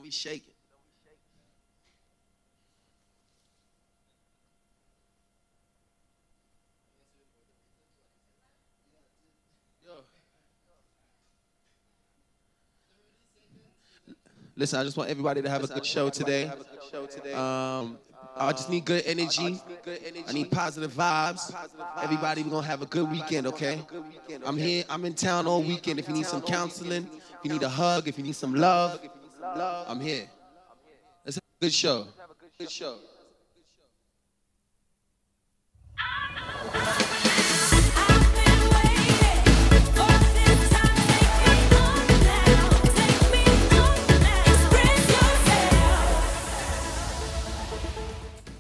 Don't be shaking. Listen, I just want everybody to have a good show today. I just need good energy. I need positive vibes. Everybody, we're gonna have a good weekend, okay? I'm here, I'm in town all weekend. If you need some counseling, if you need a hug, if you need some love, I'm here. Let's have a good show. Good show.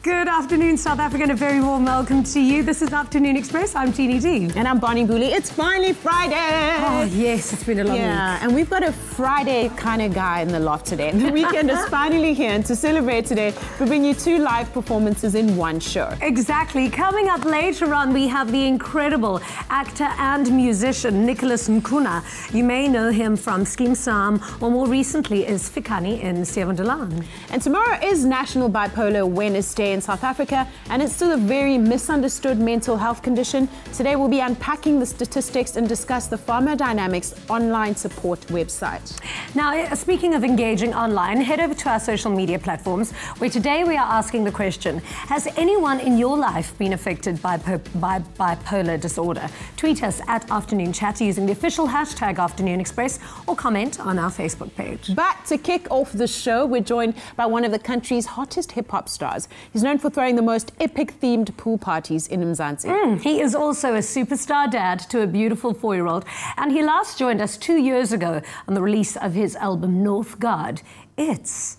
Good afternoon, South Africa, and a very warm welcome to you. This is Afternoon Express. I'm Jeannie D. And I'm Bonnie Booley. It's finally Friday. Oh, yes, it's been a long week. And we've got a Friday kind of guy in the loft today. The weekend is finally here, and to celebrate today, we bring you 2 live performances in one show. Exactly. Coming up later on, we have the incredible actor and musician Nicholas Nkuna. You may know him from Skeem Saam, or more recently is Fikani in Sevendelaan. And tomorrow is National Bipolar Awareness Day in South Africa, and it's still a very misunderstood mental health condition. Today we'll be unpacking the statistics and discuss the Pharmacodynamics online support website. Now, speaking of engaging online, head over to our social media platforms, where today we are asking the question, has anyone in your life been affected by bipolar disorder? Tweet us at Afternoon Chat using the official hashtag Afternoon Express, or comment on our Facebook page. But to kick off the show, we're joined by one of the country's hottest hip-hop stars. He's known for throwing the most epic-themed pool parties in Mzansi. He is also a superstar dad to a beautiful 4-year-old, and he last joined us 2 years ago on the release of his album North Guard. It's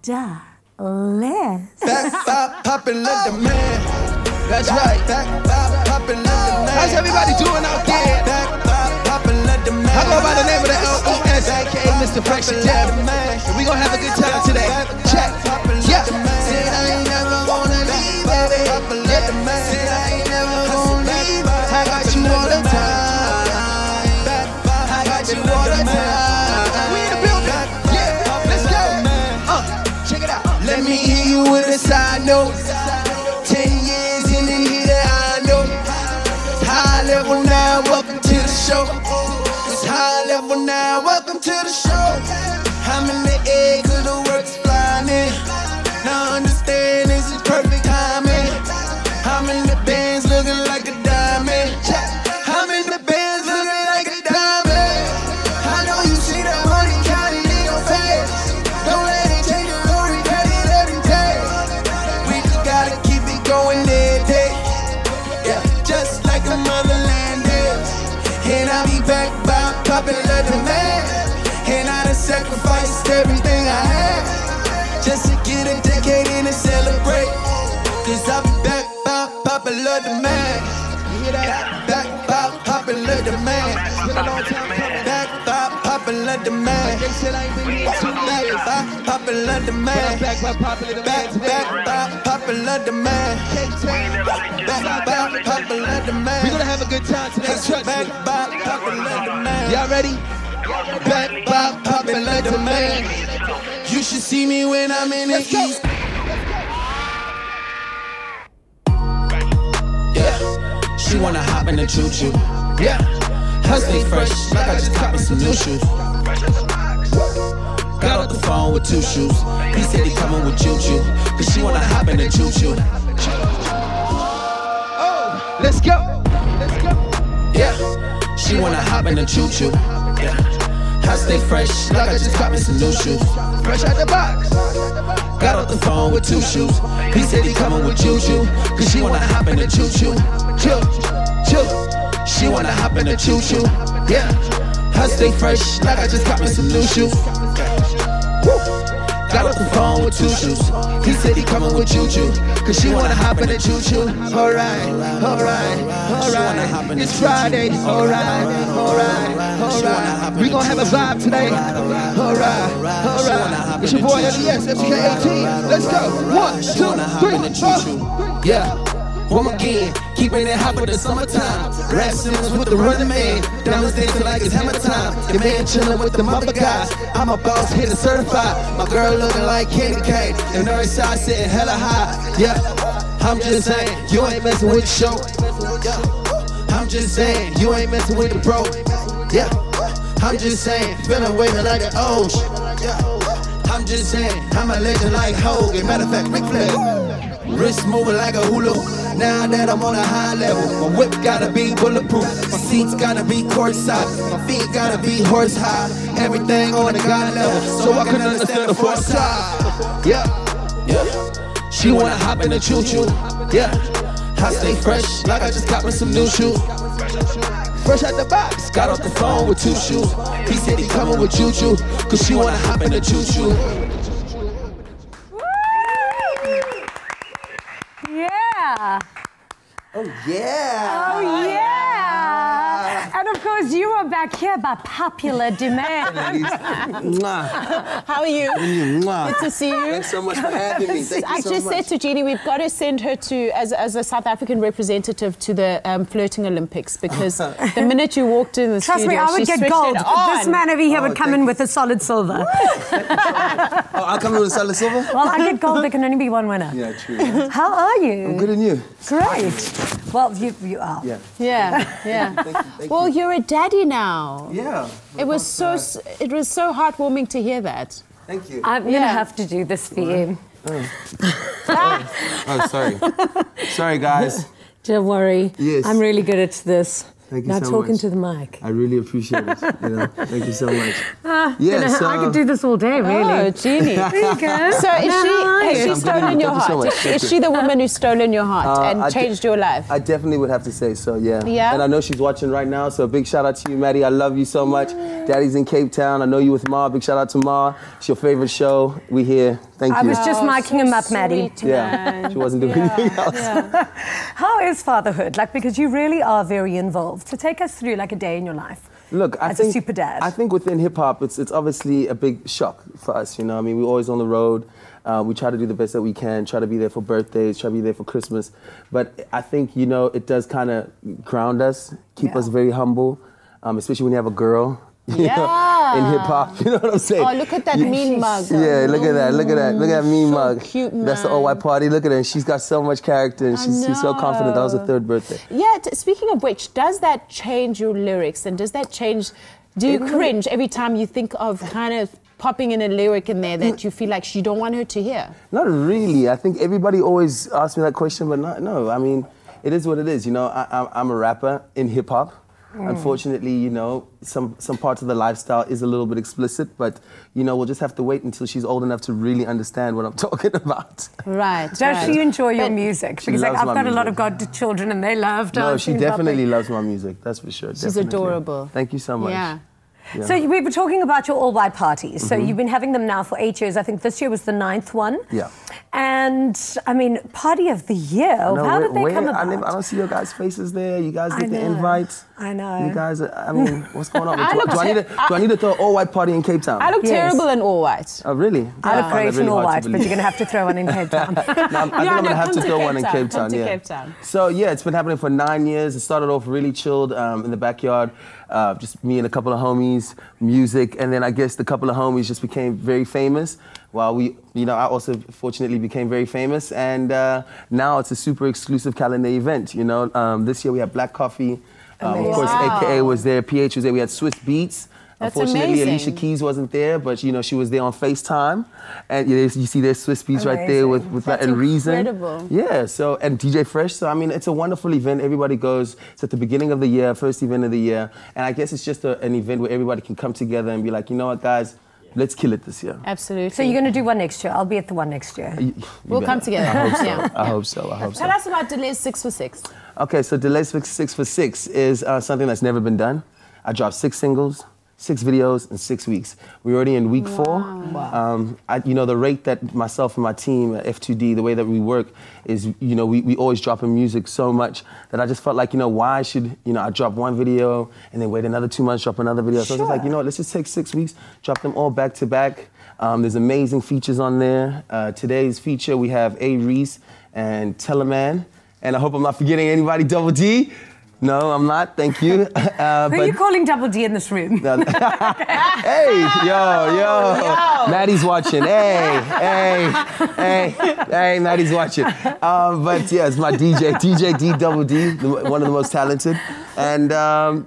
da Les. Back popular demand. That's right. Back popular demand. How's everybody doing out there? Back popular demand. I go by the name of the LOS, aka Mr. Fresh and Dab. And we gonna have a good time today. Check. Yeah. Said I ain't never gonna leave, baby. Said I ain't never gonna leave. I got you all the time. I got you all the time. We in the building. Yeah. Let's go. Check it out. Let me hear you with a side note. 10 years in the heater, I know. High level now, welcome to the show. It's high level now, welcome to the show. I'm in the air, cause the work's flying in. Now understand this is perfect timing. I'm in the bands looking like a diamond. I'm in the bands looking like a diamond. I know you see the money counting in your face. Don't let it change your story, cut it every day. We just gotta keep it going every day. Yeah, just like the motherland is. And I'll be back by popular demand. And I done sacrificed everything I had just to get a decade in and celebrate. Cause I'll be back by popular demand. You hear that? Back by popular demand. Back by popular demand. They said I ain't been here 2 years. Back by popular demand. Back by popular demand. Back by popular demand. Back by popular demand. We're gonna have a good time today. Back by popular demand. Y'all ready? Back by popular demand. You should see me when I'm in the East. Yeah, she wanna hop in the choo-choo. Yeah, I stay fresh, like I just got me some new shoes. Got off the phone with 2 shoes. He said he coming with choo-choo, cause she wanna hop in the choo-choo. Oh, let's go. Yeah, she wanna hop in the choo-choo. Yeah. I stay fresh, like I just got me some new shoes. Fresh out the box. Got off the phone with 2 shoes. He said he coming with choo-choo, cause she wanna hop in the choo-choo. Choo-choo. She wanna hop in the choo-choo. Yeah, I stay fresh, like I just got me some new shoes. Got off the phone with 2 shoes. He said he coming with choo-choo, cause she wanna hop in the choo-choo. Alright, alright, alright. It's Friday. Alright, alright, alright. We gon' have a vibe today. Alright, alright. It's your boy LES, FTK18. Let's go. 1, 2, 3, 4. Yeah. Home again, keeping it hot for the summertime. Rap Simmons with the running man. Diamonds dancing like it's hammer time. Your man chilling with the other guys. I'm a boss, here to certify. My girl looking like candy cane. And her side sitting hella high. Yeah, I'm just saying, you ain't messing with the show. Yeah, I'm just saying, you ain't messing with the bro. Yeah, I'm just saying, feeling waving like an ocean. Yeah, I'm just saying, I'm a legend like Hogan. Matter of fact, Ric Flair. Wrist moving like a hula. Now that I'm on a high level, my whip gotta be bulletproof. My seats gotta be courtside. My feet gotta be horse high. Everything on the God level, so I can understand the force side. Yeah, yeah. She wanna hop in the choo-choo. Yeah, I stay fresh like I just got me some new shoes. Fresh out the box, got off the phone with 2 shoes. He said he coming with choo-choo, cause she wanna hop in the choo-choo. Yeah. Oh yeah. Oh yeah. And of course you are back here by popular demand. How are you? Good to see you. Thanks so much for having me. Thank you I so just much. said to Jeannie, we've got to send her to as a South African representative to the flirting Olympics, because the minute you walked in the Trust studio, me, I would she get switched gold. it on. This man over here would come in with a solid silver. Oh, I'll come in with solid silver? Well, I get gold, there can only be one winner. Yeah, true. How are you? I'm good, and you? Great. Well, you are. Yeah. Yeah. Thank you. Well, you're a daddy now. Yeah. It was so heartwarming to hear that. Thank you. I'm going to have to do this for you. Oh, sorry. Sorry, guys. Don't worry. Yes. I'm really good at this. Thank you now so talking much. to the mic. I really appreciate it. Thank you so much. I could do this all day, really. Oh, Jeannie. There you go. So has she I'm stolen good. your Thank you so heart? much. Is she the woman who's stolen your heart I and changed your life? I definitely would have to say so, yeah. Yeah? And I know she's watching right now, so a big shout out to you, Maddie. I love you so much. Daddy's in Cape Town. I know you with Ma. Big shout out to Ma. It's your favorite show. We here. Thank you. I was just miking him up, Maddie. Yeah, she wasn't doing anything else. Yeah. How is fatherhood? Like, because you really are very involved. So take us through like a day in your life. Look, I as think a super dad. I think within hip hop, it's obviously a big shock for us. I mean, we're always on the road. We try to do the best that we can. Try to be there for birthdays. Try to be there for Christmas. But I think it does kind of ground us, keep us very humble, especially when you have a girl. You know, in hip hop, you know what I'm saying? Oh, look at that mean mug. Yeah, look at that, look at that mean mug. Cute, man. That's the all white party. Look at her, and she's got so much character, and she's so confident. That was her 3rd birthday. Yeah, speaking of which, does that change your lyrics, and does that change, do you cringe every time you think of kind of popping in a lyric in there that you feel like you don't want her to hear? Not really. I think everybody always asks me that question, but no. I mean, it is what it is. I'm a rapper in hip hop. Unfortunately, some parts of the lifestyle is a little bit explicit, but we'll just have to wait until she's old enough to really understand what I'm talking about. Right. Does she enjoy your music? Because I've got a lot of godchildren and they love dancing. No, she definitely loves my music. That's for sure. She's adorable. Thank you so much. Yeah. Yeah. So we were talking about your all-white parties. So you've been having them now for 8 years. I think this year was the 9th one. Yeah. And, I mean, party of the year. No, how did they come about? I don't see your guys' faces there. You guys get the invites. I know. You guys, what's going on? Do I need to throw an all-white party in Cape Town? I look terrible in all white. Oh, really? I look great in all-white, but you're going to have to throw one in Cape Town. I think I'm going to have to throw one in Cape Town. Come to Cape Town. So, yeah, it's been happening for 9 years. It started off really chilled in the backyard. Just me and a couple of homies, music, and then I guess the couple of homies just became very famous. While I also fortunately became very famous, and now it's a super exclusive calendar event. This year we had Black Coffee, of course, AKA was there, PH was there. We had Swiss Beats. That's Unfortunately, amazing. Alicia Keys wasn't there, but she was there on FaceTime, and you see there's Swiss Beats right there with that and Reason. Incredible. Yeah, so and DJ Fresh. So I mean, it's a wonderful event. Everybody goes. It's at the beginning of the year, first event of the year, and I guess it's just an event where everybody can come together and be like, you know what, guys, let's kill it this year. Absolutely. So you're going to do one next year. I'll be at the one next year. We'll come together. I hope so. Yeah. I hope so. Tell us about Deleuze 6 for 6. Okay, so Deleuze 6 for 6 is something that's never been done. I dropped 6 singles, 6 videos in 6 weeks. We're already in week 4. Wow. The rate that myself and my team at F2D, the way that we work is, we always dropping music so much that I just felt like, why should, I drop one video and then wait another 2 months, drop another video. So I was just like, let's just take 6 weeks, drop them all back to back. There's amazing features on there. Today's feature, we have A. Reese and Teleman. And I hope I'm not forgetting anybody. Double D. No, I'm not. Thank you. Who are you calling Double D in this room? Hey, yo. Maddie's watching. Hey, Maddie's watching. But yeah, it's my DJ D Double D, one of the most talented. And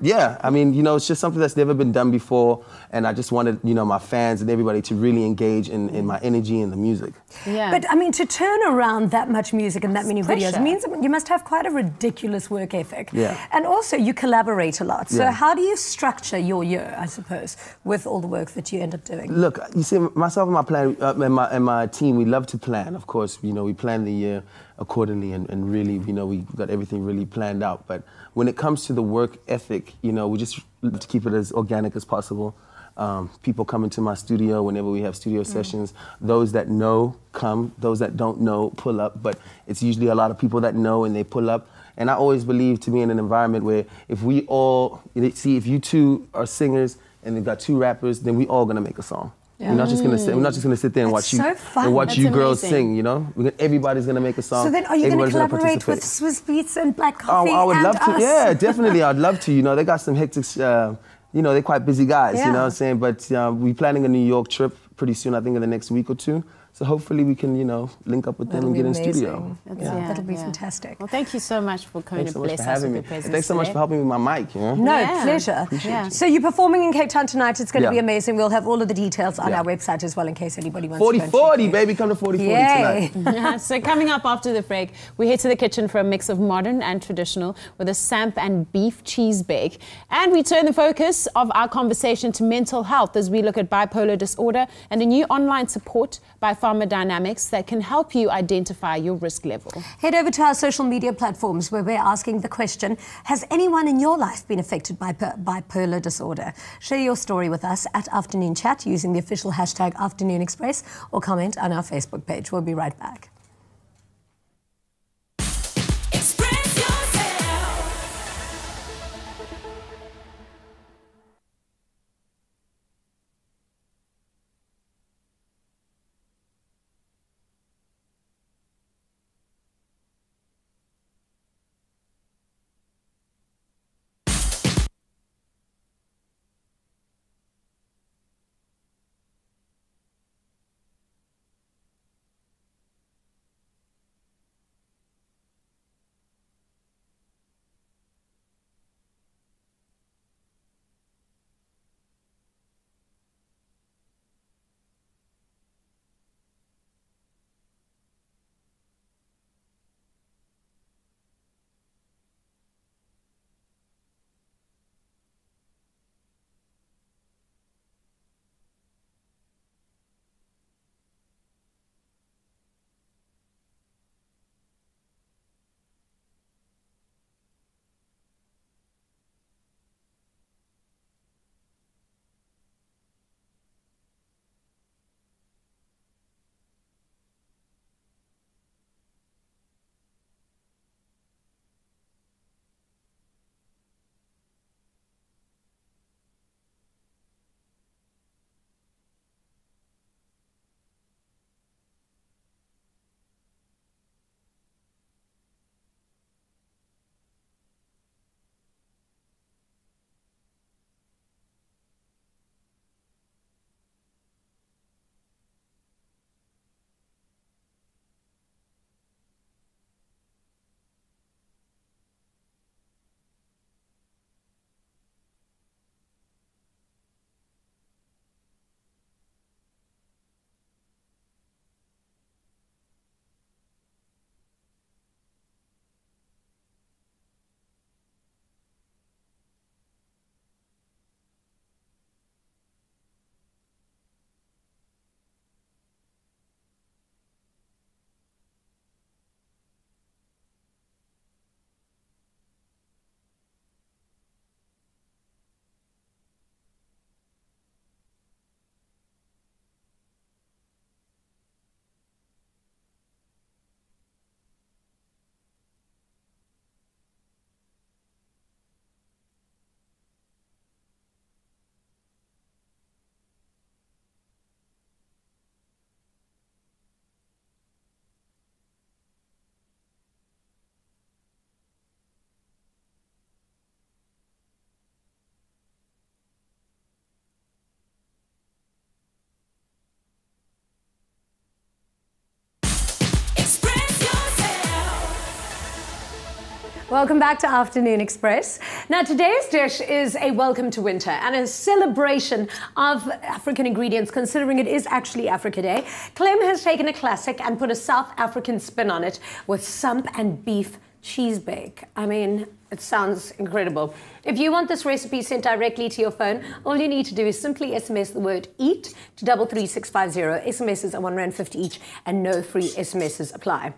yeah, I mean, you know, it's just something that's never been done before. And I just wanted, you know, my fans and everybody to really engage in my energy and the music. Yeah. But I mean, to turn around that much music and that many videos means you must have quite a ridiculous work ethic. Yeah. And also, you collaborate a lot. So Yeah. how do you structure your year, I suppose, with all the work that you end up doing? Look, you see, myself and my plan and my team, we love to plan. Of course, you know, we plan the year accordingly and really, you know, we got everything really planned out. But when it comes to the work ethic, you know, we just love to keep it as organic as possible. People come into my studio whenever we have studio sessions. Those that know come, those that don't know pull up, but it's usually a lot of people that know and they pull up. And I always believe to be in an environment where if we all, see, if you two are singers and they've got two rappers, then we all gonna make a song. Yeah. We're not just gonna sit there and watch you girls sing, you know? Everybody's gonna make a song. So then are you gonna collaborate with Swiss Beats and Black Coffee? I would love to. Us? Yeah, definitely. I'd love to. You know, they got some hectic, you know, they're quite busy guys, you know what I'm saying? But we're planning a New York trip pretty soon, I think in the next week or two. So hopefully we can, you know, link up with them and get in studio. That'll be fantastic. Well, thank you so much for coming to bless us with your presence. Thanks so much for helping me with my mic, you know? No, pleasure. So you're performing in Cape Town tonight. It's going to be amazing. We'll have all of the details on our website as well in case anybody wants to. 40-40, baby. Come to 40-40 tonight. So coming up after the break, we head to the kitchen for a mix of modern and traditional with a samp and beef cheese bake. And we turn the focus of our conversation to mental health as we look at bipolar disorder and a new online support by pharmacodynamics that can help you identify your risk level. Head over to our social media platforms where we're asking the question, has anyone in your life been affected by bipolar disorder? Share your story with us at Afternoon Chat using the official hashtag Afternoon Express or comment on our Facebook page. We'll be right back. Welcome back to Afternoon Express. Now, today's dish is a welcome to winter and a celebration of African ingredients, considering it is actually Africa Day. Clem has taken a classic and put a South African spin on it with sump and beef cheese bake. I mean, it sounds incredible. If you want this recipe sent directly to your phone, all you need to do is simply SMS the word EAT to 33650. SMSs are R1.50 each and no free SMSs apply.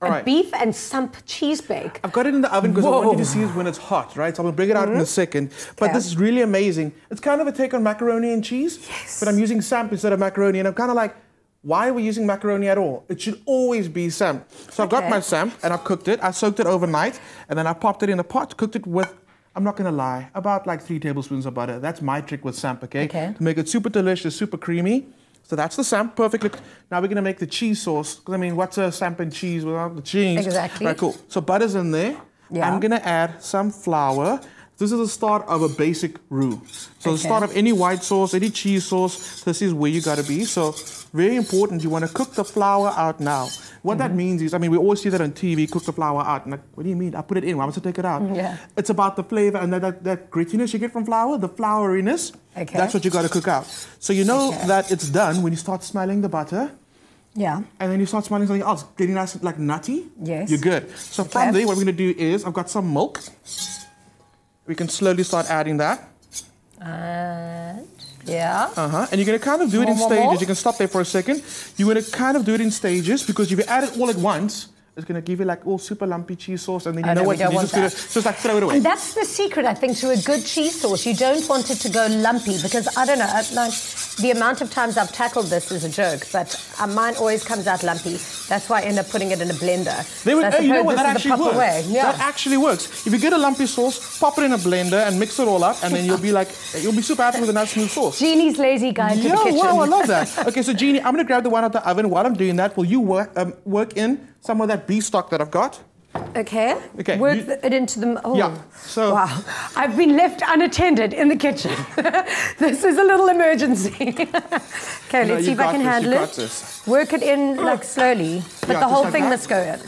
All right. Beef and sump cheese bake. I've got it in the oven because I want you to see it when it's hot, right? So I'm going to bring it out in a second. But this is really amazing. It's kind of a take on macaroni and cheese. Yes. But I'm using samp instead of macaroni. And I'm kind of like, why are we using macaroni at all? It should always be samp. So I've got my samp and I've cooked it. I soaked it overnight. And then I popped it in a pot, cooked it with, I'm not going to lie, about like 3 tablespoons of butter. That's my trick with samp, okay? To make it super delicious, super creamy. So that's the samp, perfectly. Now we're going to make the cheese sauce. Because I mean, what's a samp and cheese without the cheese? Exactly. Right, cool. So butter's in there. Yeah. I'm going to add some flour. This is the start of a basic roux. So the start of any white sauce, any cheese sauce, this is where you got to be. So very important, you want to cook the flour out now. What that means is, I mean, we always see that on TV, cook the flour out. And like, what do you mean? I put it in, why must I take it out? It's about the flavor and that grittiness you get from flour, the flouriness. That's what you got to cook out. So you know that it's done when you start smelling the butter. Yeah. And then you start smelling something else, getting nice, like nutty. Yes. You're good. So from there, what we're going to do is, I've got some milk. We can slowly start adding that. And and you're going to kind of do it in stages. You can stop there for a second. You're going to kind of do it in stages because if you add it all at once, it's going to give you like all super lumpy cheese sauce, and then you know what? You just like throw it away. And that's the secret, I think, to a good cheese sauce. You don't want it to go lumpy because I don't know, like the amount of times I've tackled this is a joke, but mine always comes out lumpy. That's why I end up putting it in a blender. You know what? That actually works. Yeah. That actually works. If you get a lumpy sauce, pop it in a blender and mix it all up, and then you'll be super happy with a nice smooth sauce. Jeannie's lazy guide to the kitchen. Wow, I love that. Okay, so Jeannie, I'm going to grab the one out the oven. While I'm doing that, will you work in some of that beef stock that I've got? Okay. Work it into the... Oh. Yeah. So, wow. I've been left unattended in the kitchen. This is a little emergency. Okay, let's see if I can handle it. Work it in like slowly, but the whole thing must go in.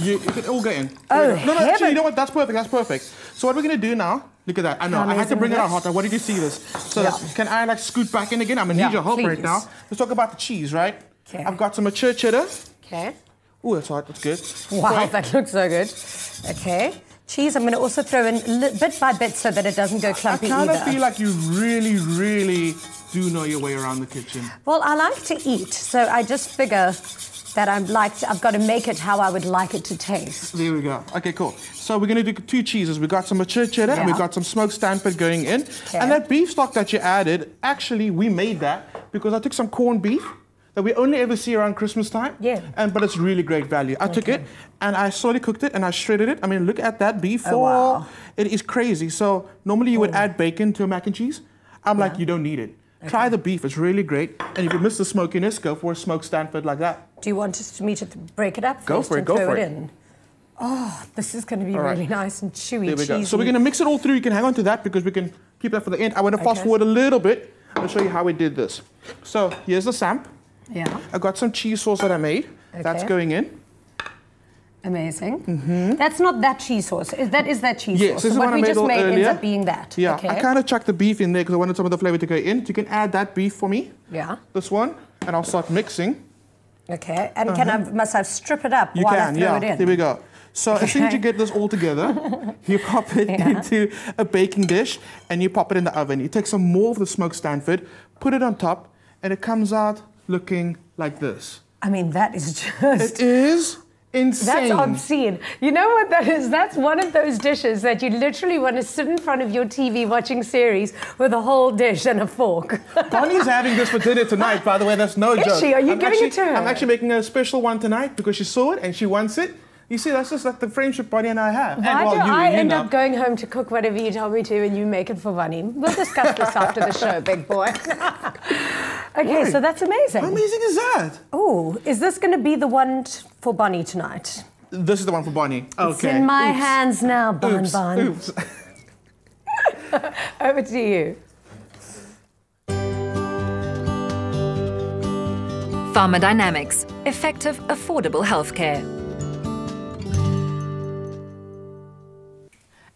You can all go in. Oh, no, actually, you know what? That's perfect. That's perfect. So what we're going to do now, look at that. I know, I had to bring it out hot. I wanted you to see this. So can I like scoot back in again? I'm going to need your help right now. Let's talk about the cheese, right? Okay. I've got some mature cheddar. Okay. Oh, that's hot. That's good. Wow, that looks so good. Okay. Cheese, I'm going to also throw in bit by bit so that it doesn't go clumpy either. I kind of feel like you really, really do know your way around the kitchen. Well, I like to eat, so I just figure that I've got to make it how I would like it to taste. There we go. Okay, cool. So we're going to do 2 cheeses. We've got some mature cheddar and we've got some smoked Stanford going in. And that beef stock that you added, actually, we made that because I took some corned beef that we only ever see around Christmas time. But it's really great value. I took it and I slowly cooked it and I shredded it. I mean, look at that beef. Oh, wow. It is crazy. So normally you would add bacon to a mac and cheese. I'm like, you don't need it. Try the beef, it's really great. And if you miss the smokiness, go for a smoked Stanford like that. Do you want me to break it up first? Go for it, and go throw for it it. in? Oh, this is going to be really nice and chewy, There we go. cheesy. So we're going to mix it all through. You can hang on to that because we can keep that for the end. I want to fast forward a little bit. I'll show you how we did this. So here's the samp. Yeah. I've got some cheese sauce that I made. That's going in. Amazing. That's not that cheese sauce. That is that cheese yes, sauce. This is what what we just made earlier. ends up being that. Yeah, I kind of chucked the beef in there because I wanted some of the flavor to go in. So you can add that beef for me. Yeah. This one, and I'll start mixing. Okay, and must I strip it up while I throw it in? There we go. So as soon as you get this all together, you pop it into a baking dish and you pop it in the oven. You take some more of the smoked Stanford, put it on top, and it comes out looking like this. I mean, that is just... It is insane. That's obscene. You know what that is? That's one of those dishes that you literally want to sit in front of your TV watching series with a whole dish and a fork. Bonnie's having this for dinner tonight, by the way. That's no joke. Is she? Are you giving it to her? I'm actually making a special one tonight because she saw it and she wants it. You see, that's just like the friendship Bonnie and I have. Why do I end up going home to cook whatever you tell me to and you make it for Bonnie? We'll discuss this after the show, big boy. Okay, so that's amazing. How amazing is that? Oh, is this going to be the one for Bonnie tonight? This is the one for Bonnie. Okay. It's in my hands now, Bon Bon. Oops. Over to you. Pharmacodynamics, effective, affordable healthcare.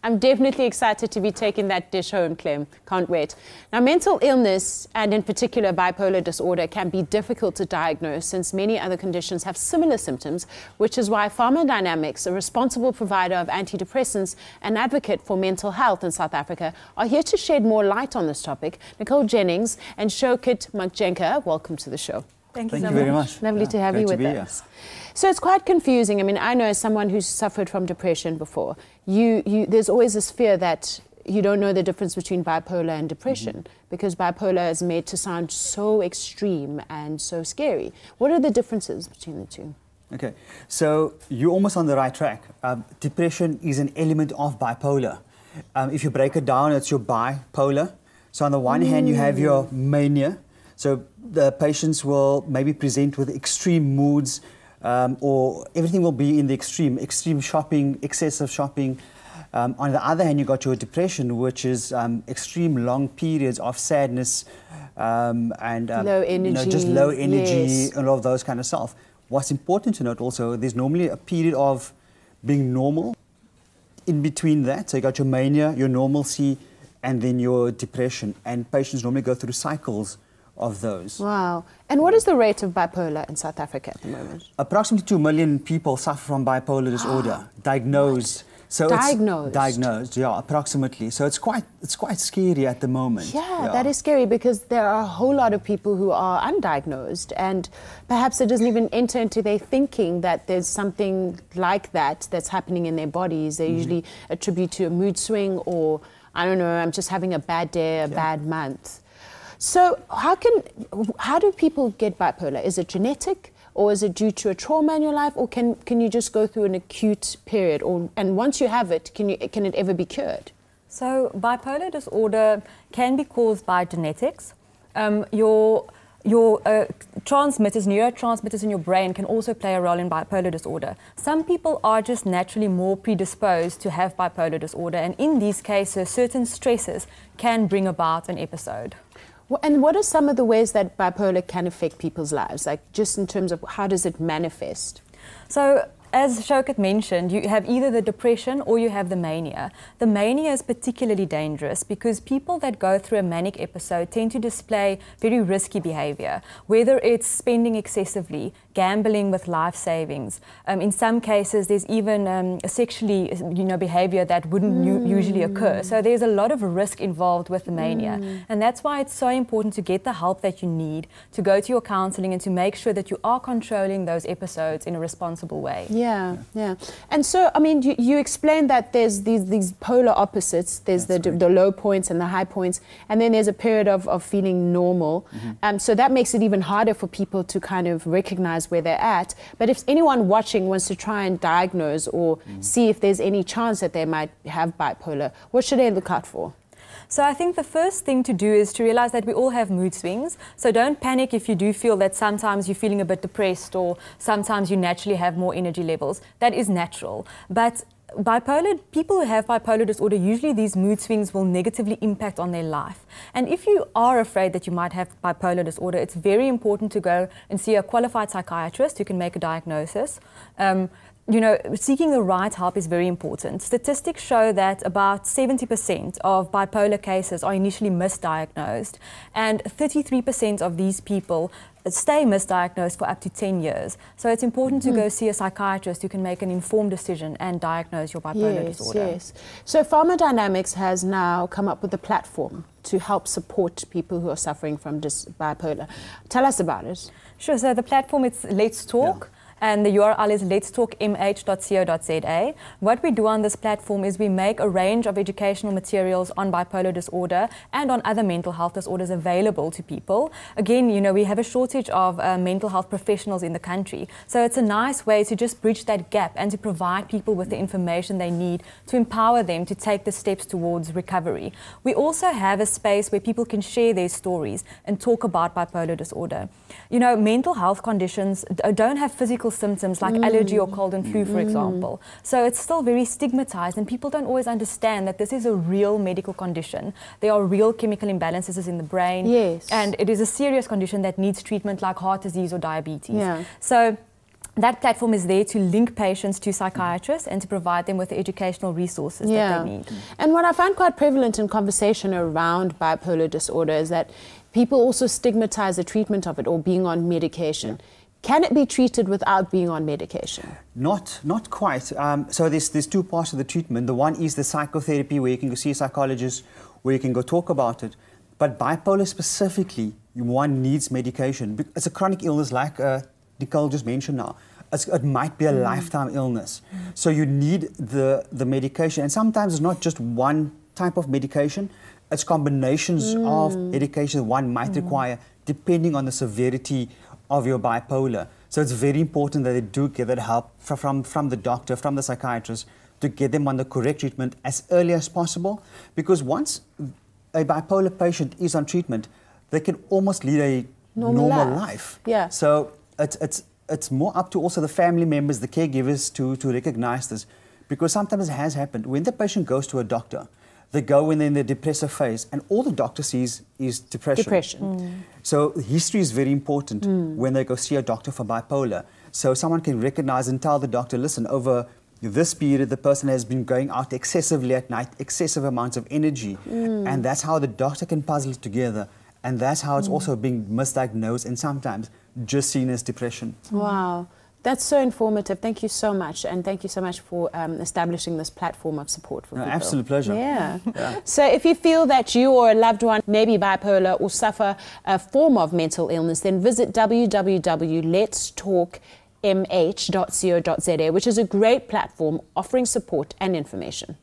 I'm definitely excited to be taking that dish home, Clem. Can't wait. Now, mental illness, and in particular bipolar disorder, can be difficult to diagnose since many other conditions have similar symptoms, which is why Pharmadynamics, a responsible provider of antidepressants and advocate for mental health in South Africa, are here to shed more light on this topic. Nicole Jennings and Shokit Makjenka, welcome to the show. Thank you very much. Lovely to have you with us. So it's quite confusing. I mean, I know as someone who's suffered from depression before, there's always this fear that you don't know the difference between bipolar and depression because bipolar is made to sound so extreme and so scary. What are the differences between the two? Okay, so you're almost on the right track. Depression is an element of bipolar. If you break it down, it's your bipolar. So on the one hand, you have your mania. So the patients will maybe present with extreme moods, or everything will be in the extreme shopping, excessive shopping. On the other hand, you got your depression, which is extreme long periods of sadness and low energy, just low energy, yes, and all of those kind of stuff. What's important to note also, there's normally a period of being normal in between that. So you got your mania, your normalcy, and then your depression. And patients normally go through cycles of those. Wow. And what is the rate of bipolar in South Africa at the moment? Approximately 2 million people suffer from bipolar disorder, diagnosed. So diagnosed, yeah, approximately. So it's quite scary at the moment. Yeah, that is scary because there are a whole lot of people who are undiagnosed and perhaps it doesn't even enter into their thinking that there's something like that that's happening in their bodies. They usually attribute to a mood swing or, I don't know, I'm just having a bad day, a bad month. So how do people get bipolar? Is it genetic? Or is it due to a trauma in your life, or can you just go through an acute period? And once you have it, can it ever be cured? So bipolar disorder can be caused by genetics. Your neurotransmitters in your brain can also play a role in bipolar disorder. Some people are just naturally more predisposed to have bipolar disorder, and in these cases, certain stresses can bring about an episode. And what are some of the ways that bipolar can affect people's lives, like just in terms of how does it manifest? So, as Shokit mentioned, you have either the depression or you have the mania. The mania is particularly dangerous because people that go through a manic episode tend to display very risky behavior, whether it's spending excessively, gambling with life savings. In some cases, there's even sexually, behavior that wouldn't usually occur. So there's a lot of risk involved with the mania. And that's why it's so important to get the help that you need, to go to your counseling and to make sure that you are controlling those episodes in a responsible way. Yeah. And so, I mean, you explained that there's these polar opposites. There's the low points and the high points, and then there's a period of feeling normal. So that makes it even harder for people to kind of recognize where they're at. But if anyone watching wants to try and diagnose or see if there's any chance that they might have bipolar, what should they look out for? So I think the first thing to do is to realize that we all have mood swings. So don't panic if you do feel that sometimes you're feeling a bit depressed or sometimes you naturally have more energy levels. That is natural. But people who have bipolar disorder, usually these mood swings will negatively impact on their life. And if you are afraid that you might have bipolar disorder, it's very important to go and see a qualified psychiatrist who can make a diagnosis. Seeking the right help is very important. Statistics show that about 70% of bipolar cases are initially misdiagnosed, and 33% of these people stay misdiagnosed for up to 10 years. So it's important to go see a psychiatrist who can make an informed decision and diagnose your bipolar disorder. Yes. So Pharmadynamics has now come up with a platform to help support people who are suffering from bipolar. Tell us about it. Sure. So the platform is Let's Talk. And the URL is letstalkmh.co.za. What we do on this platform is we make a range of educational materials on bipolar disorder and on other mental health disorders available to people. Again, we have a shortage of mental health professionals in the country. So it's a nice way to just bridge that gap and to provide people with the information they need to empower them to take the steps towards recovery. We also have a space where people can share their stories and talk about bipolar disorder. Mental health conditions don't have physical symptoms like allergy or cold and flu, for example. So it's still very stigmatized and people don't always understand that this is a real medical condition. There are real chemical imbalances in the brain. Yes. And it is a serious condition that needs treatment like heart disease or diabetes. Yeah. So that platform is there to link patients to psychiatrists and to provide them with the educational resources that they need. And what I find quite prevalent in conversation around bipolar disorder is that people also stigmatize the treatment of it or being on medication. Can it be treated without being on medication? Not quite. So there's two parts of the treatment. The one is the psychotherapy, where you can go see a psychologist, where you can go talk about it. But bipolar specifically, one needs medication. It's a chronic illness, like Nicole just mentioned now. It might be a lifetime illness. So you need the medication. And sometimes it's not just one type of medication. It's combinations of medication one might require, depending on the severity of your bipolar. So it's very important that they do get that help from the doctor, from the psychiatrist, to get them on the correct treatment as early as possible. Because once a bipolar patient is on treatment, they can almost lead a normal life. Yeah. So it's more up to also the family members, the caregivers, to recognize this. Because sometimes it has happened. When the patient goes to a doctor, they go in the depressive phase, and all the doctor sees is depression. So history is very important when they go see a doctor for bipolar. So someone can recognize and tell the doctor, listen, over this period, the person has been going out excessively at night, excessive amounts of energy. And that's how the doctor can puzzle it together. And that's how it's also being misdiagnosed and sometimes just seen as depression. Wow. That's so informative. Thank you so much. And thank you so much for establishing this platform of support for people. Absolute pleasure. Yeah. So if you feel that you or a loved one may be bipolar or suffer a form of mental illness, then visit www.letstalkmh.co.za, which is a great platform offering support and information.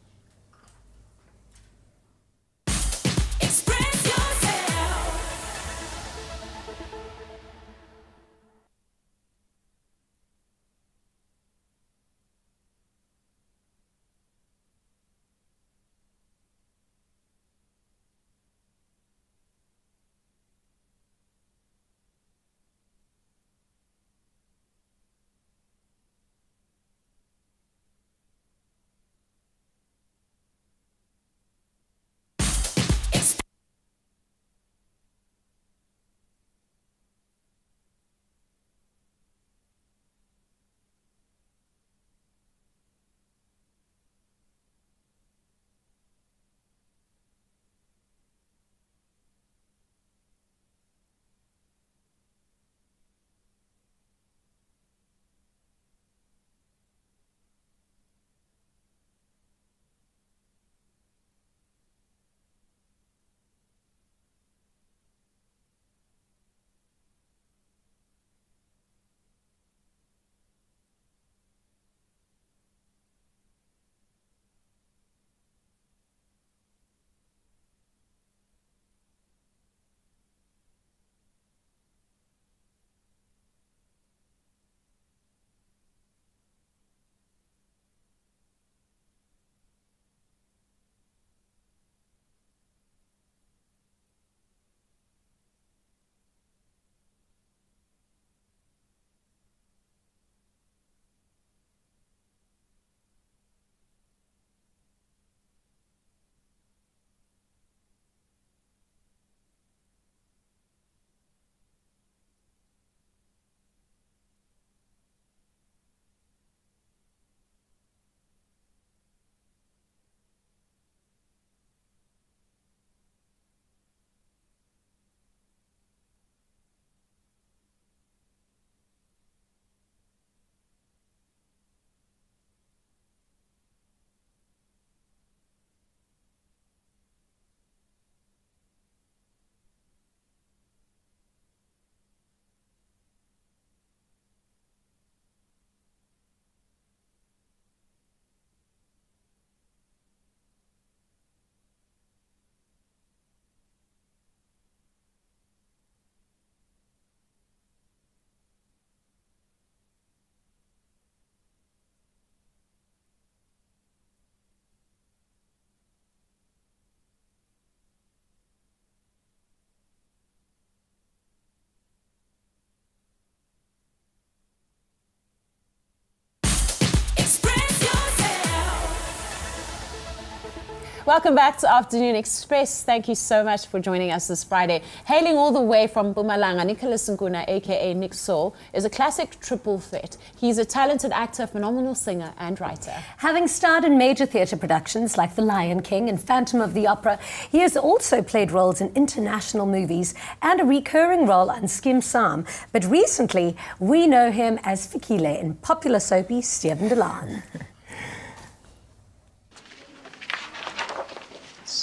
Welcome back to Afternoon Express. Thank you so much for joining us this Friday. Hailing all the way from Mpumalanga, Nicholas Nkuna, aka Nick Soul, is a classic triple threat. He's a talented actor, phenomenal singer and writer. Having starred in major theatre productions like The Lion King and Phantom of the Opera, he has also played roles in international movies and a recurring role on Skim Sam. But recently, we know him as Fikile in popular soapie Steven Delaan.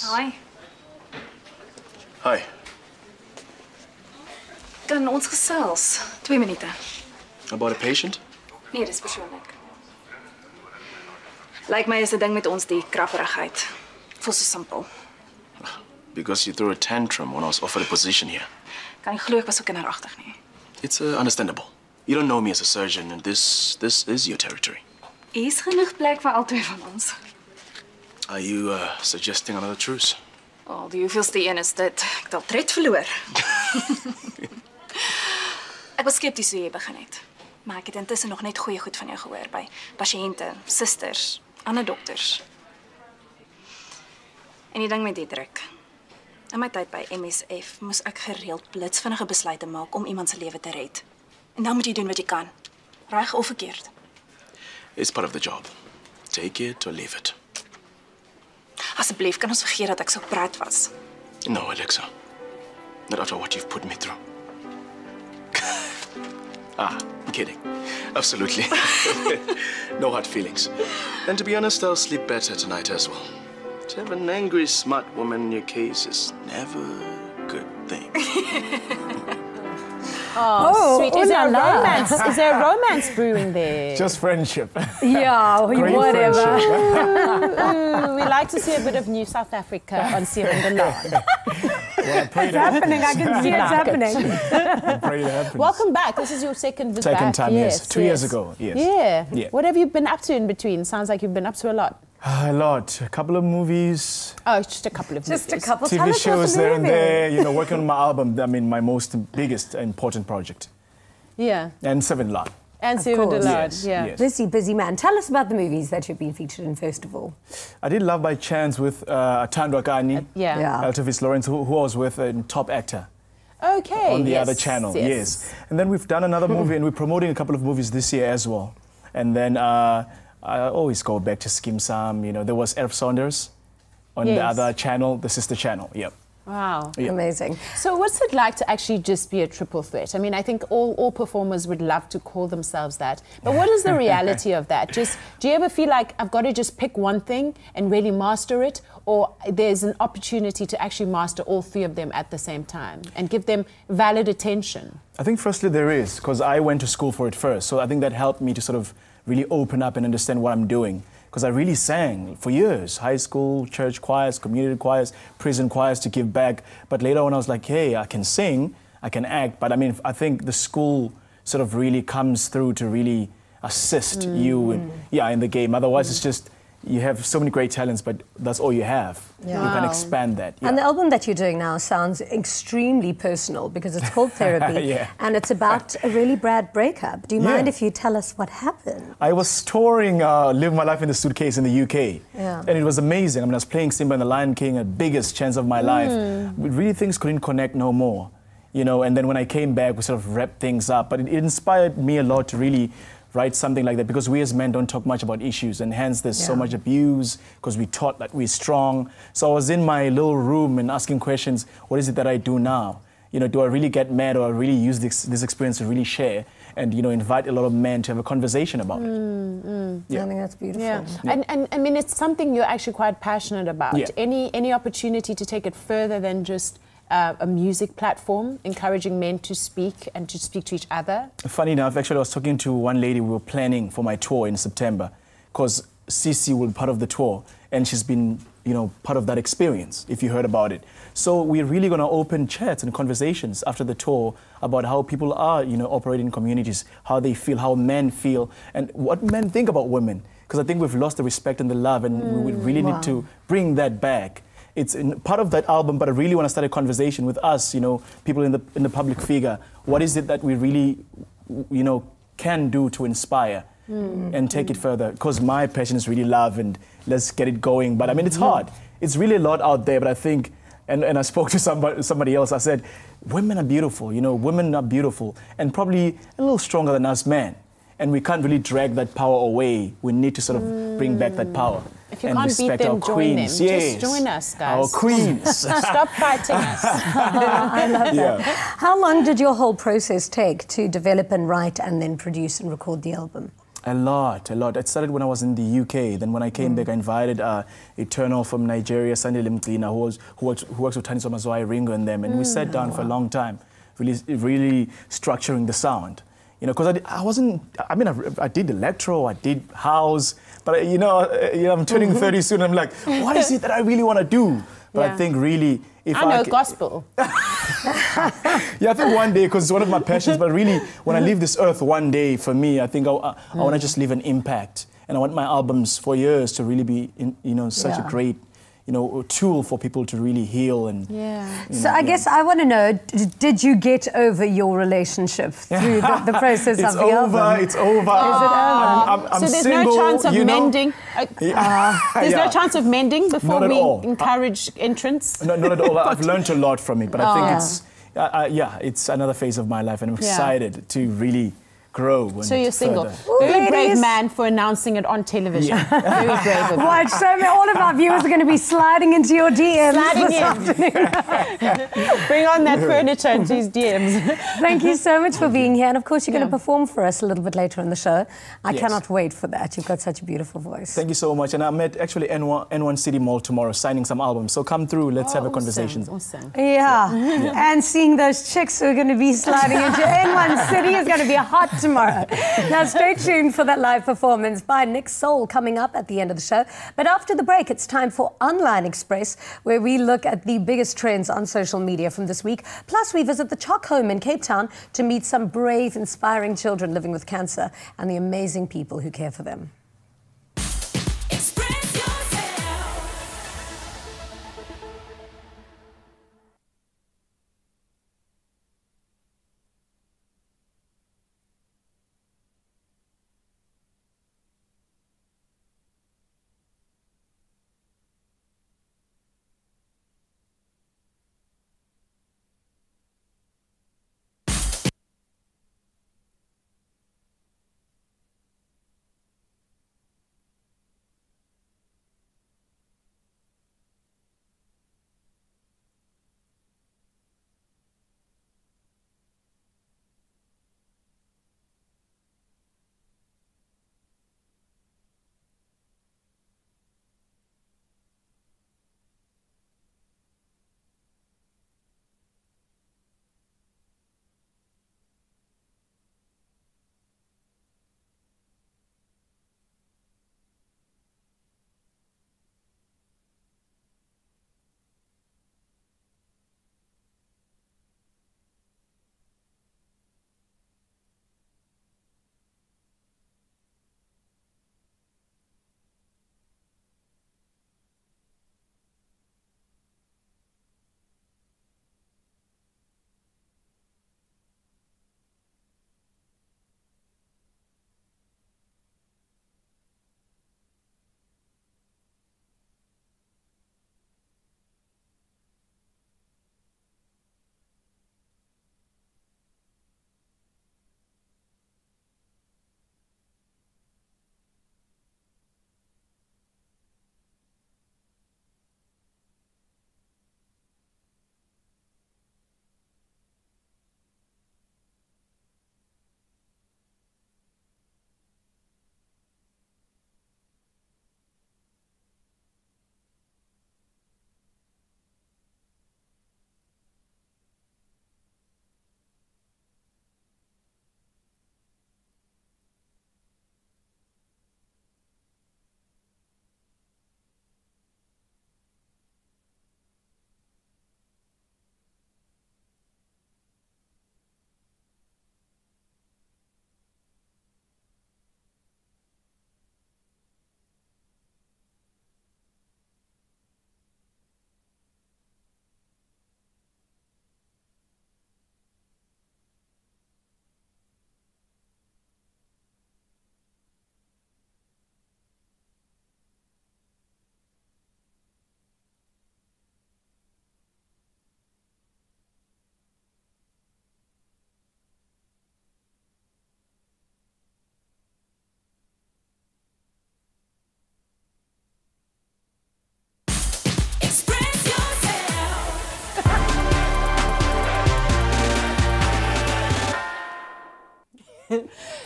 Hi. Hi. Kan ons gesels? 2 minute. About a patient? Nee, dis persoonlik. Lyk my is 'n ding met ons die krapperigheid. Voel so simpel. Because you threw a tantrum when I was offered a position here. Kan nie glo ek was so kinderagtig nie. It's understandable. You don't know me as a surgeon, and this is your territory. Hier's genoeg plek vir albei van ons. Are you suggesting another truce? Oh, die hoeveelste een is dit? Ek het al tred verloor. Ek was skepties toe jy begin het. Maar ek het intussen nog net goeie goed van jou gehoor by pasiënte, susters, ander dokters. En die ding met die druk. In my tyd by MSF moes ek gereeld blitsvinnige besluite maak om iemand se lewe te red. En dan moet jy doen wat jy kan. Reg of verkeerd. It's part of the job. Take it or leave it. Asseblief, kan ons vergeet dat ek so praat was? No, Alexa. Not after what you've put me through. I'm kidding. Absolutely. No hard feelings. And to be honest, I'll sleep better tonight as well. To have an angry, smart woman in your case is never a good thing. Oh, sweet. Is there a romance? Is there a romance brewing there? Just friendship. Yeah, whatever. Friendship. We like to see a bit of new South Africa on Steven Delaan. It's happening. I can see it's happening. Pray it happens. Welcome back. This is your second visit Second back. time, yes. 2 years ago, yes. Yeah. What have you been up to in between? Sounds like you've been up to a lot. A lot. A couple of movies. Oh, just a couple of movies. Just a couple. TV shows there and there. You know, working on my album. I mean, my most biggest important project. Yeah. And Steven Delaan. And Steven Delaan. Yes, Yeah. yes. Busy man. Tell us about the movies that you've been featured in, first of all. I did Love by Chance with Thandwa Kani. Yeah. Elvis Lawrence, who I was with, Top Actor. Okay. On the yes, other channel, yes. And then we've done another movie, and we're promoting a couple of movies this year as well. And then I always go back to Skim Sam. You know, there was Erf Saunders on the other channel, the sister channel. Yep. Wow. Yep. Amazing. So what's it like to actually just be a triple threat? I mean, I think all performers would love to call themselves that. But what is the reality of that? Just, do you ever feel like I've got to just pick one thing and really master it? Or there's an opportunity to actually master all three of them at the same time and give them valid attention? I think firstly there is, because I went to school for it first. So I think that helped me to sort of really open up and understand what I'm doing. Because I really sang for years, high school, church choirs, community choirs, prison choirs to give back. But later on I was like, hey, I can sing, I can act. But I mean, I think the school sort of really comes through to really assist you in the game. Otherwise it's just, you have so many great talents, but that's all you have. Yeah. You can expand that. Yeah. And the album that you're doing now sounds extremely personal because it's called Therapy. Yeah. And it's about a really bad breakup. Do you mind if you tell us what happened? I was touring Live My Life in the Suitcase in the UK. Yeah. And it was amazing. I mean, I was playing Simba and the Lion King, the biggest chance of my life. Really things couldn't connect no more. You know, and then when I came back, we sort of wrapped things up. But it inspired me a lot to really write something like that, because we as men don't talk much about issues, and hence there's so much abuse because we taught that we're strong. So I was in my little room and asking questions, what is it that I do now? You know, do I really get mad, or I really use this experience to really share and, you know, invite a lot of men to have a conversation about it? I think that's beautiful. Yeah. And I mean, it's something you're actually quite passionate about. Yeah. Any opportunity to take it further than just a music platform, encouraging men to speak and to speak to each other? Funny enough, actually, I was talking to one lady we were planning for my tour in September, because Cece will be part of the tour, and she's been, you know, part of that experience, if you heard about it. So we're really going to open chats and conversations after the tour about how people are, you know, operating in communities, how they feel, how men feel, and what men think about women. Because I think we've lost the respect and the love, and we really need to bring that back. It's part of that album, but I really want to start a conversation with us, you know, people in the public figure. What is it that we really, you know, can do to inspire and take it further? Because my passion is really love, and let's get it going. But I mean, it's hard. it's really a lot out there, but I think, and I spoke to somebody else, I said, women are beautiful, you know, women are beautiful, and probably a little stronger than us men. And we can't really drag that power away. We need to sort of bring back that power. If you and can't beat respect them, our join queens. them. Yes. Just join us, guys. Our queens. Stop fighting us. I love that. Yeah. How long did your whole process take to develop and write and then produce and record the album? A lot. It started when I was in the UK. Then when I came back, I invited Eternal from Nigeria, Les and Nkuna, who works with Taniso Mazwai, Ringo and them. And we sat down for a long time, really structuring the sound. You know, because I did electro, I did house, but I'm turning 30 soon. I'm like, what is it that I really want to do? But I think really, if I know gospel. Yeah, I think one day, because it's one of my passions, but really, when I leave this earth one day, for me, I think I want to just leave an impact. And I want my albums for years to really be, such a great, tool for people to really heal and. Yeah. So I guess I want to know: did you get over your relationship through the process of the album? It's over. Is it over? I'm so there's single, no chance of mending. There's no Yeah. chance of mending before Not at we all. encourage entrance. No, not at all. I've learned a lot from it, but I think it's another phase of my life, and I'm excited to really grow. So you're single. Further. Very brave man for announcing it on television. Very brave of you. Watch, so all of our viewers are going to be sliding into your DMs Sliding this in. afternoon. Bring on that furniture into his DMs. Thank you so much for being here. And of course, you're going to perform for us a little bit later in the show. I Yes. cannot wait for that. You've got such a beautiful voice. Thank you so much. And I'm at actually N1 City Mall tomorrow signing some albums. So come through, let's have a conversation. Awesome. Yeah. And seeing those chicks who are going to be sliding into N1 City is going to be hot tomorrow. Now stay tuned for that live performance by Nick Soul coming up at the end of the show. But after the break, it's time for Online Express, where we look at the biggest trends on social media from this week. Plus, we visit the Chalk Home in Cape Town to meet some brave, inspiring children living with cancer and the amazing people who care for them.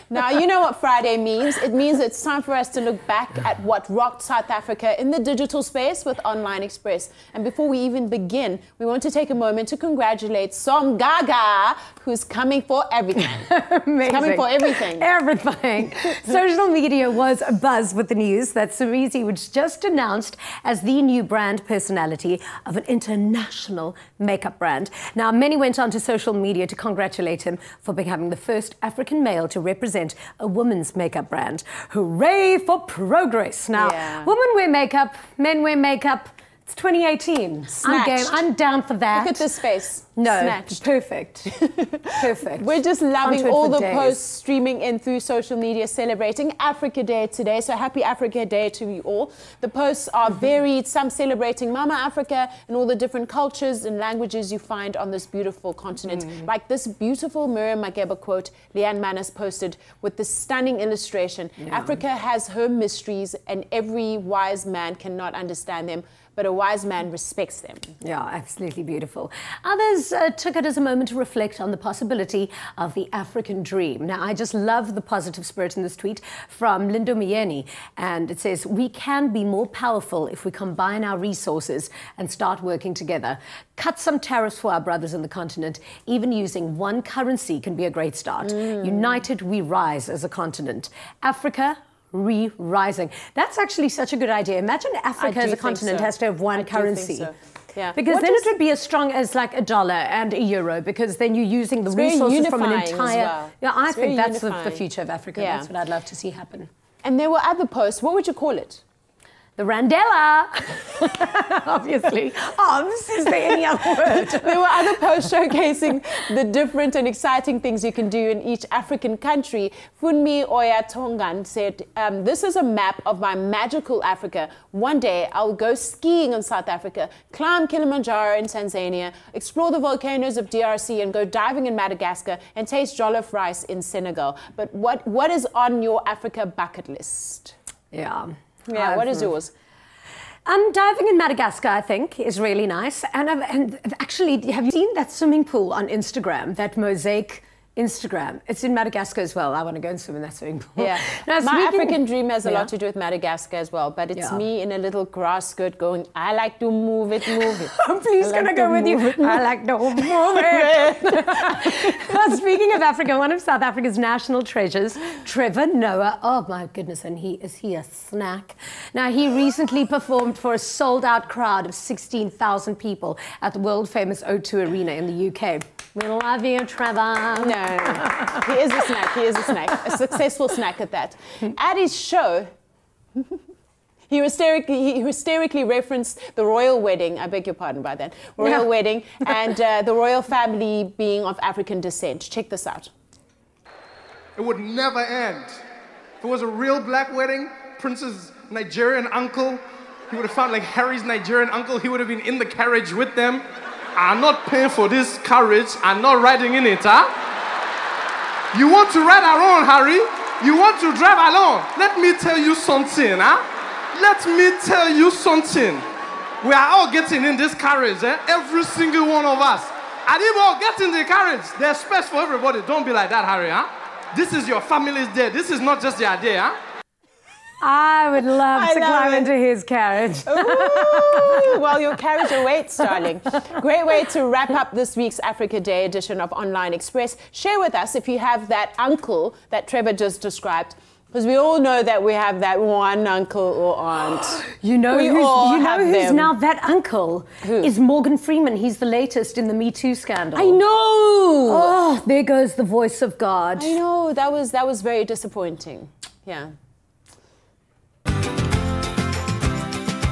Now, you know what Friday means. It means it's time for us to look back at what rocked South Africa in the digital space with Online Express. And before we even begin, we want to take a moment to congratulate Som Gaga, who's coming for everything. Amazing. Coming for everything. Everything. Social media was abuzz with the news that Somizi was just announced as the new brand personality of an international makeup brand. Now, many went onto social media to congratulate him for becoming the first African male to represent a women's makeup brand. Hooray for progress. Now, women wear makeup, men wear makeup. It's 2018. I'm down for that. Look at this face. No, Snatched. perfect. Perfect. We're just loving all the days. posts streaming in through social media celebrating Africa Day today. So happy Africa Day to you all. The posts are varied, some celebrating Mama Africa and all the different cultures and languages you find on this beautiful continent. Like this beautiful Miriam Makeba quote Leanne Manus posted with this stunning illustration. Africa has her mysteries and every wise man cannot understand them, but a wise man respects them. Yeah, absolutely beautiful. Others took it as a moment to reflect on the possibility of the African dream. Now, I just love the positive spirit in this tweet from Lindo Mieni, and it says, we can be more powerful if we combine our resources and start working together. Cut some tariffs for our brothers in the continent. Even using one currency can be a great start. United, we rise as a continent. Africa, re-rising. That's actually such a good idea. Imagine Africa as a continent has to have one currency. Yeah. Because then it would be as strong as like a dollar and a euro, because then you're using the resources from an entire... Yeah, I think that's the future of Africa. Yeah. That's what I'd love to see happen. And there were other posts. What would you call it? The Randella. Obviously. Is there any other word? There were other posts showcasing the different and exciting things you can do in each African country. Funmi Oya Tongan said, this is a map of my magical Africa. One day I'll go skiing in South Africa, climb Kilimanjaro in Tanzania, explore the volcanoes of DRC and go diving in Madagascar and taste jollof rice in Senegal. But what is on your Africa bucket list? Yeah. Yeah, what is yours? Diving in Madagascar, I think, is really nice. And actually, have you seen that swimming pool on Instagram, that mosaic Instagram? It's in Madagascar as well. I want to go and swim in that swimming pool. Yeah. Now, my African dream has a lot to do with Madagascar as well, but it's me in a little grass skirt going, I like to move it, move it. I'm please going to go with you. I like to move it. Well, speaking of Africa, one of South Africa's national treasures, Trevor Noah. Oh, my goodness, and is he a snack? Now, he recently performed for a sold-out crowd of 16,000 people at the world-famous O2 Arena in the UK. We love you, Trevor. No. He is a snack. He is a snack. A successful snack at that. At his show, he hysterically referenced the royal wedding. I beg your pardon by that. Royal wedding and the royal family being of African descent. Check this out. It would never end. If it was a real black wedding, Prince's Nigerian uncle, he would have found like Harry's Nigerian uncle. He would have been in the carriage with them. I'm not paying for this carriage. I'm not riding in it, huh? You want to ride alone, Harry? You want to drive alone? Let me tell you something, huh? Let me tell you something. We are all getting in this carriage, eh? Every single one of us. And if we all get in the carriage, there's space for everybody. Don't be like that, Harry, huh? This is your family's day. This is not just your day, huh? I would love to climb into his carriage. Ooh, well, your carriage awaits, darling. Great way to wrap up this week's Africa Day edition of Online Express. Share with us if you have that uncle that Trevor just described. Because we all know that we have that one uncle or aunt. You know who's now that uncle? Who? Is Morgan Freeman. He's the latest in the Me Too scandal. I know! Oh, there goes the voice of God. I know, that was very disappointing. Yeah.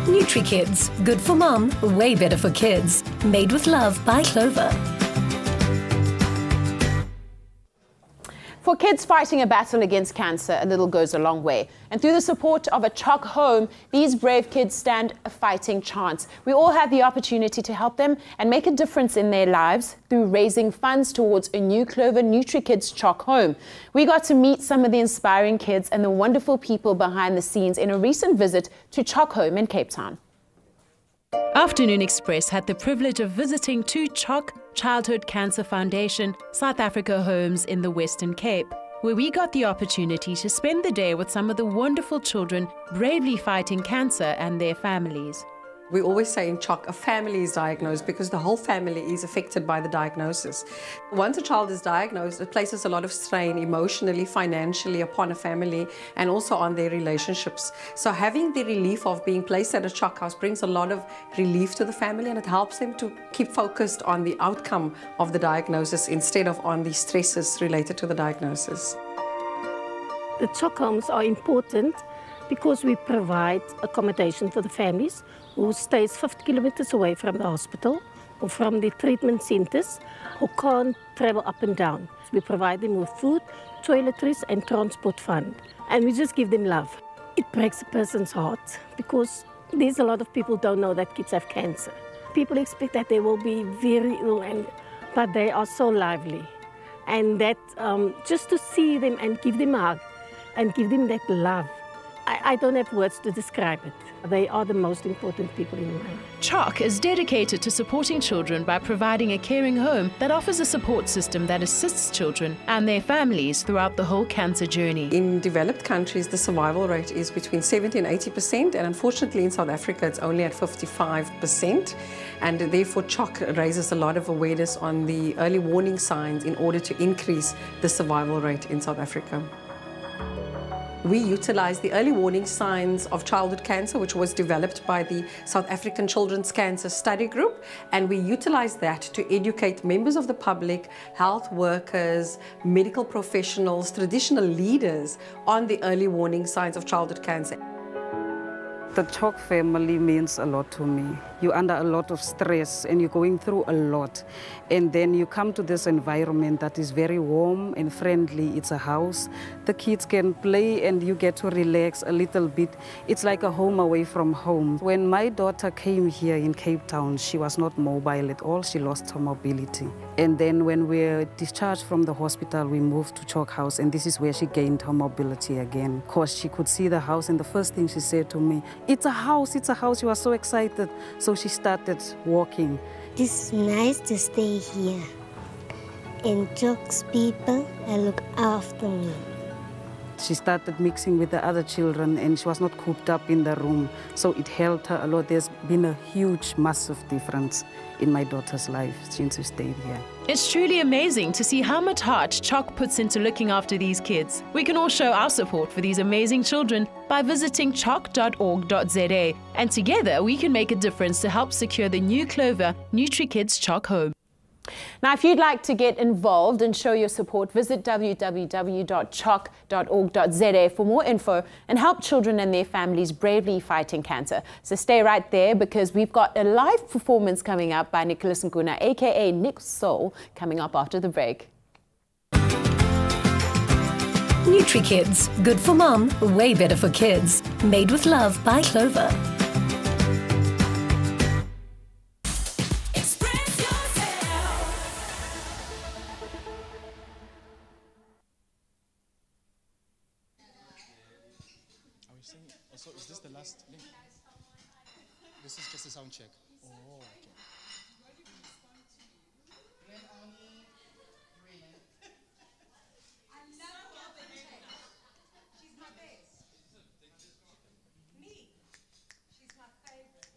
NutriKids. Good for mom, way better for kids. Made with love by Clover. For kids fighting a battle against cancer, a little goes a long way. And through the support of a Chock Home, these brave kids stand a fighting chance. We all have the opportunity to help them and make a difference in their lives through raising funds towards a new Clover NutriKids Chock Home. We got to meet some of the inspiring kids and the wonderful people behind the scenes in a recent visit to Chock Home in Cape Town. Afternoon Express had the privilege of visiting two Chock Childhood Cancer Foundation South Africa homes in the Western Cape. where we got the opportunity to spend the day with some of the wonderful children bravely fighting cancer and their families. We always say in CHOC, a family is diagnosed because the whole family is affected by the diagnosis. Once a child is diagnosed, it places a lot of strain emotionally, financially upon a family and also on their relationships. So having the relief of being placed at a CHOC house brings a lot of relief to the family, and it helps them to keep focused on the outcome of the diagnosis instead of on the stresses related to the diagnosis. The CHOC homes are important because we provide accommodation for the families who stays 50 kilometers away from the hospital or from the treatment centers, who can't travel up and down. We provide them with food, toiletries and transport fund, and we just give them love. It breaks a person's heart because there's a lot of people who don't know that kids have cancer. People expect that they will be very ill, but they are so lively. And that just to see them and give them a hug and give them that love, I don't have words to describe it. They are the most important people in my life. CHOC is dedicated to supporting children by providing a caring home that offers a support system that assists children and their families throughout the whole cancer journey. In developed countries, the survival rate is between 70% and 80%, and unfortunately in South Africa it's only at 55%, and therefore CHOC raises a lot of awareness on the early warning signs in order to increase the survival rate in South Africa. We utilize the early warning signs of childhood cancer, which was developed by the South African Children's Cancer Study Group, and we utilize that to educate members of the public, health workers, medical professionals, traditional leaders on the early warning signs of childhood cancer. The CHOC family means a lot to me. You're under a lot of stress and you're going through a lot. And then you come to this environment that is very warm and friendly. It's a house. The kids can play and you get to relax a little bit. It's like a home away from home. When my daughter came here in Cape Town, she was not mobile at all. She lost her mobility. And then when we were discharged from the hospital, we moved to CHOC house, and this is where she gained her mobility again. Because she could see the house, and the first thing she said to me, "It's a house, it's a house." She was so excited. So she started walking. It's nice to stay here. And CHOC's people look after me. She started mixing with the other children, and she was not cooped up in the room. So it helped her a lot. There's been a huge, massive difference in my daughter's life since we stayed here. It's truly amazing to see how much heart CHOC puts into looking after these kids. We can all show our support for these amazing children by visiting choc.org.za, and together we can make a difference to help secure the New Clover NutriKids CHOC home. Now, if you'd like to get involved and show your support, visit www.choc.org.za for more info and help children and their families bravely fighting cancer. So stay right there, because we've got a live performance coming up by Nicholas Nkuna, aka Nick Soul, coming up after the break. NutriKids, good for mom, way better for kids. Made with love by Clover. So is this the last link? This is just a sound check. Oh, okay. She's my best. Me. She's my favorite.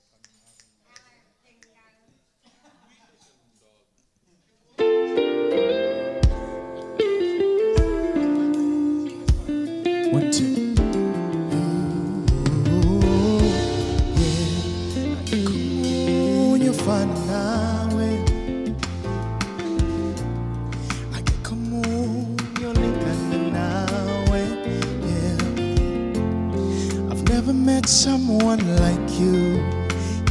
One, two. Met someone like you,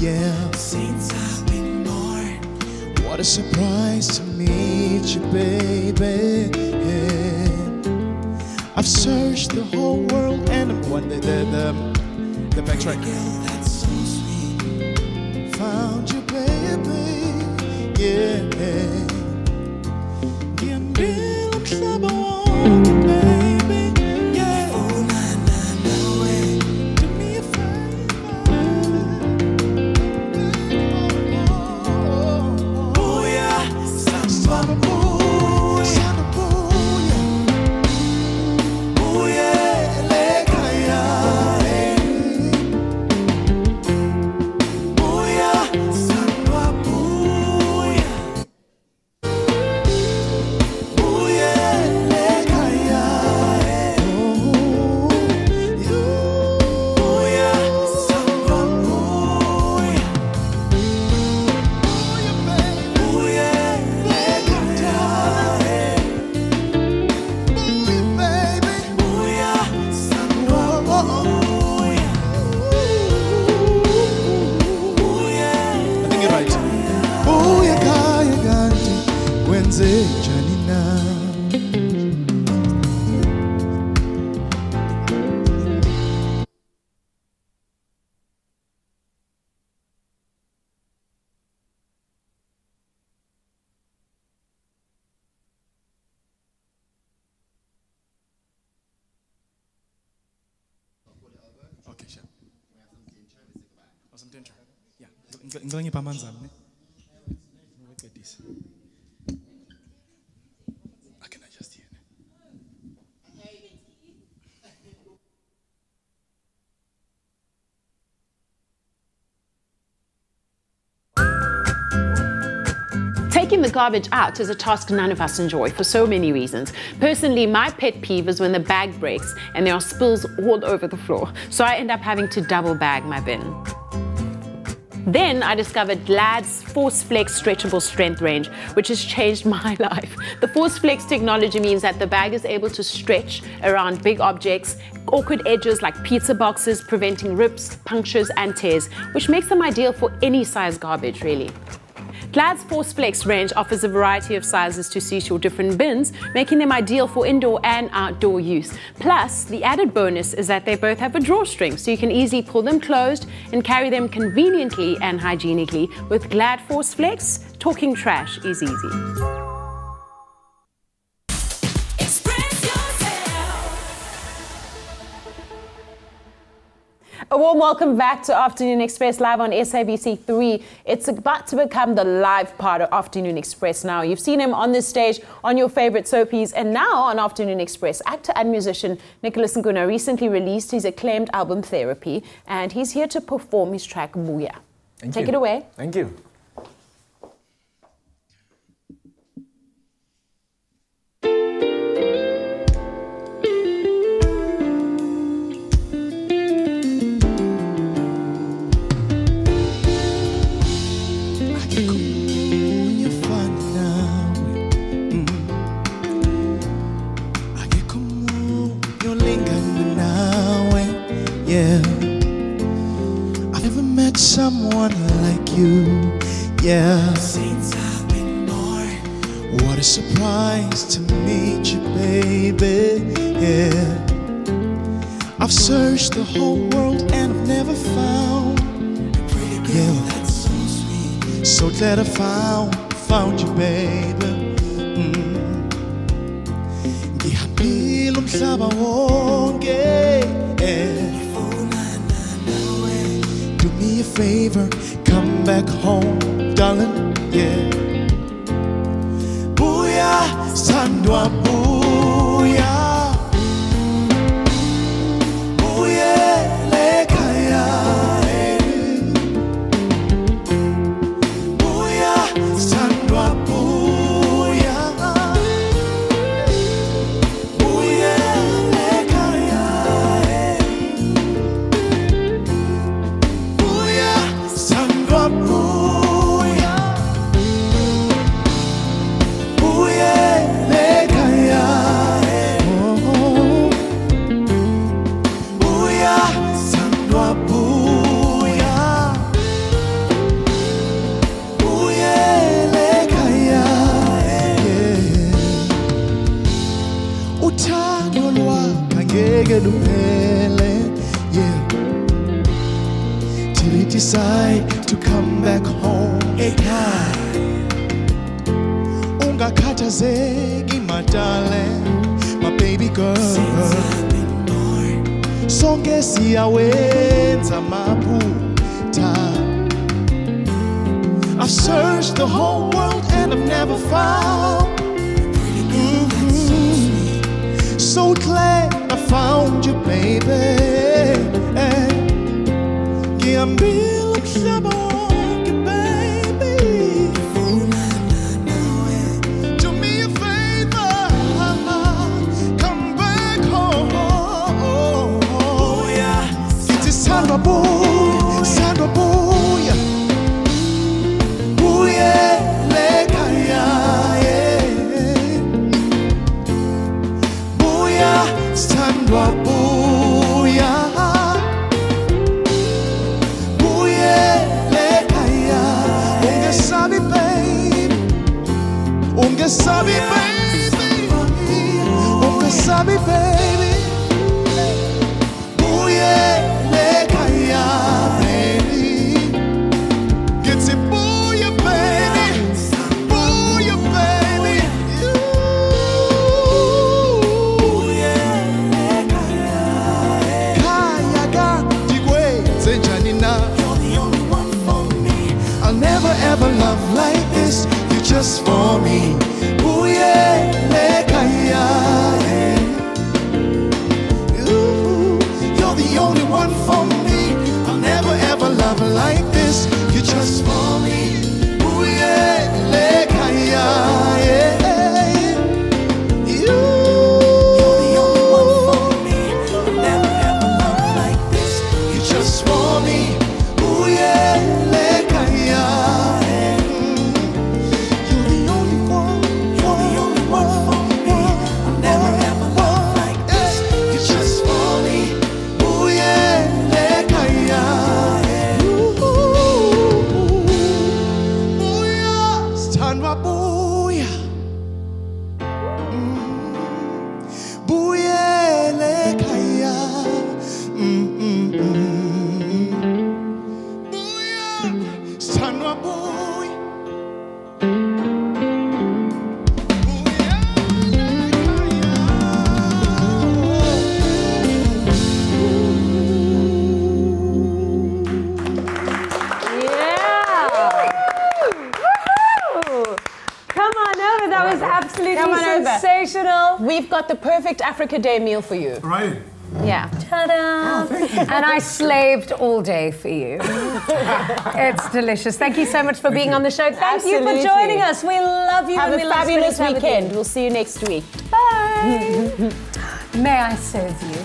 yeah. Since I've been born, what a surprise to meet you, baby. Yeah. I've searched the whole world and the backtrack. That's so sweet. Found you, baby, yeah. Taking the garbage out is a task none of us enjoy for so many reasons. Personally, my pet peeve is when the bag breaks and there are spills all over the floor. So I end up having to double bag my bin. Then I discovered Glad's Force Flex stretchable strength range, which has changed my life. The Force Flex technology means that the bag is able to stretch around big objects, awkward edges like pizza boxes, preventing rips, punctures and tears, which makes them ideal for any size garbage really. Glad's Force Flex range offers a variety of sizes to suit your different bins, making them ideal for indoor and outdoor use. Plus, the added bonus is that they both have a drawstring, so you can easily pull them closed and carry them conveniently and hygienically. With Glad Force Flex, talking trash is easy. A warm welcome back to Afternoon Express live on SABC3. It's about to become the live part of Afternoon Express now. You've seen him on this stage on your favorite soapies, and now on Afternoon Express, actor and musician Nicholas Nkuna recently released his acclaimed album Therapy, and he's here to perform his track Booyah. Take it away. Thank you. Yeah, I've never met someone like you. Yeah, since I've been born, what a surprise to meet you, baby. Yeah, I've searched the whole world and I've never found a pretty girl that's so sweet. So glad I found you, baby. Ngihambile umhlaba wonke. Do me a favor, come back home, darling, yeah. Booyah, sandwa booyah. Booyah, lekaya. Booyah, sandwa booyah. Booyah, lekaya. Sandwa booyah, booyah lekaya. Booyah, sandwa booyah, booyah lekaya. Uthando lwakho angeke luphele, yeah. Till you decide to come back home ekhaya. Ungakhathazeki, my darling, my baby girl. Since I've been born, sonke siyawenza amaphutha. I've searched the whole world and I've never found a pretty girl that's so sweet. So glad I found you, baby. Ngihambile umhlaba wonke, baby. Do me a favor, come back home. Booyah, sithi sandwa booyah, sandwa booyah. Booyah lekhaya, booyah, sandwa booyah. Ungesabi baby, ungesabi baby. Booyah lekaya, baby. Get it, booyah baby, booyah baby. Booyah lekaya, kaya ga digwe zenjani na. You're the only one for me. got the perfect Africa Day meal for you. Right. Yeah. Ta-da! And I slaved all day for you. It's delicious. Thank you so much for being on the show. Thank you for joining us. We love you. Have and a we love fabulous spending time with weekend. you. We'll see you next week. Bye. May I serve you?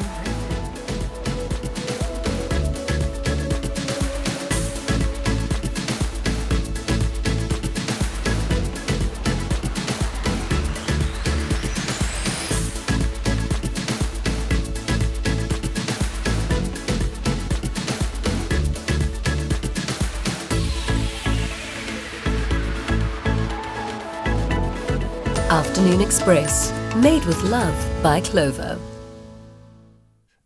Afternoon Express, made with love by Clover.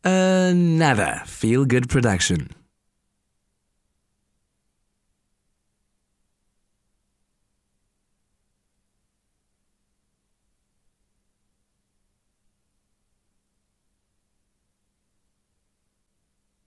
Another feel-good production.